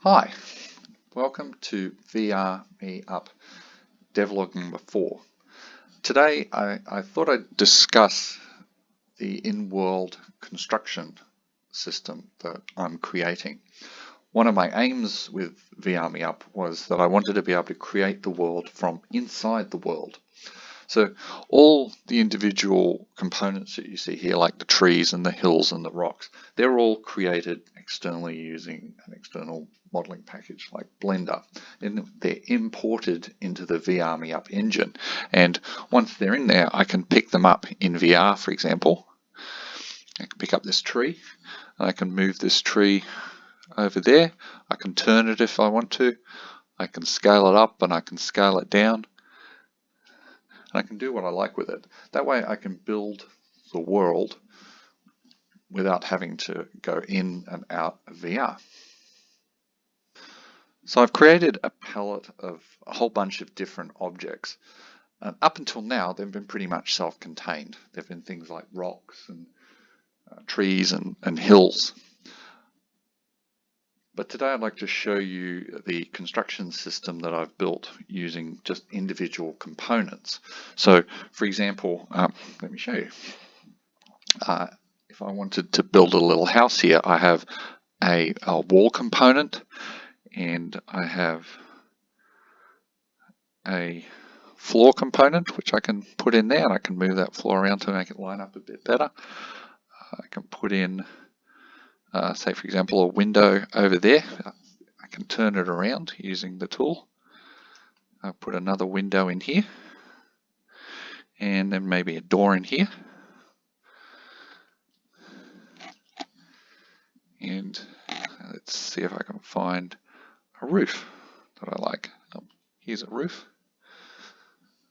Hi, welcome to VR Me Up DevLog number 4. Today I thought I'd discuss the in-world construction system that I'm creating. One of my aims with VR Me Up was that I wanted to be able to create the world from inside the world. So all the individual components that you see here, like the trees and the hills and the rocks, they're all created externally using an external modeling package like Blender. And they're imported into the VR Me Up engine. And once they're in there, I can pick them up in VR, for example. I can pick up this tree, and I can move this tree over there. I can turn it if I want to. I can scale it up and I can scale it down. And I can do what I like with it. That way I can build the world without having to go in and out of VR. So I've created a palette of a whole bunch of different objects. And up until now, they've been pretty much self-contained. They've been things like rocks and trees and hills. But today I'd like to show you the construction system that I've built using just individual components. So, for example, let me show you. If I wanted to build a little house here, I have a wall component and I have a floor component which I can put in there, and I can move that floor around to make it line up a bit better. I can put in say for example a window over there. I can turn it around using the tool. I'll put another window in here and then maybe a door in here, and let's see if I can find a roof that I like. Here's a roof,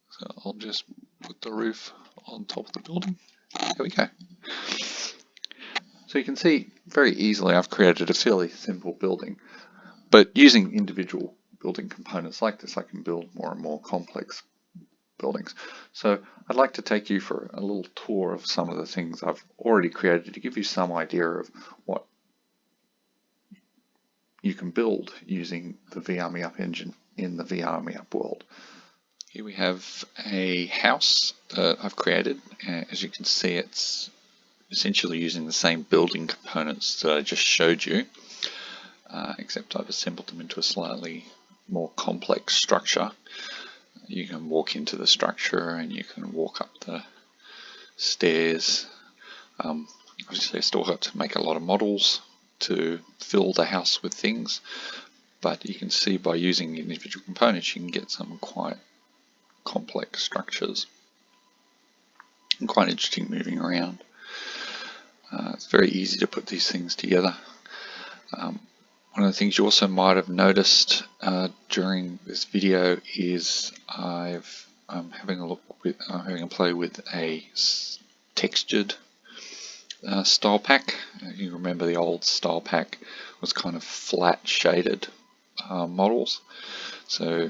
so I'll just put the roof on top of the building. There we go. So you can see very easily I've created a fairly simple building, but using individual building components like this, I can build more and more complex buildings. So I'd like to take you for a little tour of some of the things I've already created to give you some idea of what you can build using the VR Me Up engine in the VR Me Up world. Here we have a house that I've created. As you can see, it's essentially using the same building components that I just showed you, except I've assembled them into a slightly more complex structure. You can walk into the structure and you can walk up the stairs. Obviously I still have to make a lot of models to fill the house with things, but you can see by using individual components you can get some quite complex structures and quite interesting moving around. It's very easy to put these things together. One of the things you also might have noticed during this video is I'm having a play with a textured style pack. You remember the old style pack was kind of flat shaded models. So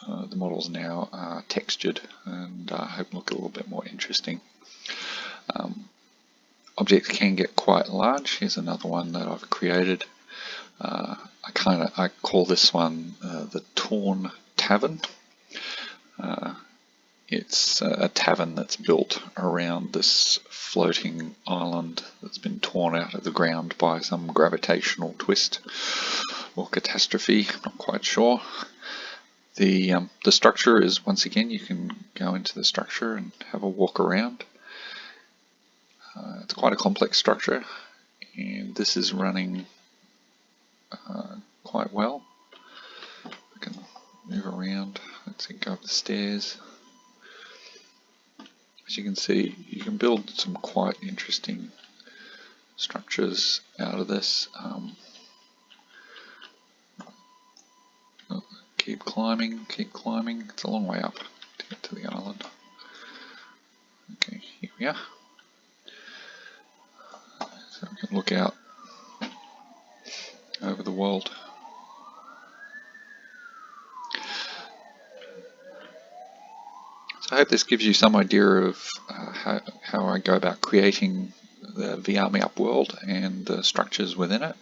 the models now are textured and I hope look a little bit more interesting. Objects can get quite large. Here's another one that I've created. I call this one the Torn Tavern. It's a tavern that's built around this floating island that's been torn out of the ground by some gravitational twist or catastrophe. I'm not quite sure. The structure is, once again, you can go into the structure and have a walk around. It's quite a complex structure, and this is running quite well. I can move around. Let's go up the stairs. As you can see, you can build some quite interesting structures out of this. Keep climbing, keep climbing. It's a long way up to get to the island. Okay, here we are. So we can look out over the world. So I hope this gives you some idea of how I go about creating the VArmyUp world and the structures within it.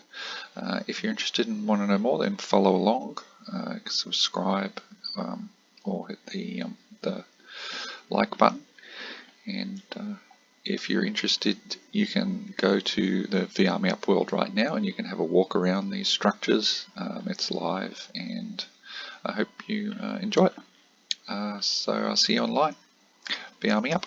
If you're interested and want to know more, then follow along, subscribe, or hit the like button. And if you're interested, you can go to the VArmyUp world right now and you can have a walk around these structures. It's live, and I hope you enjoy it. So I'll see you online. VArmyUp.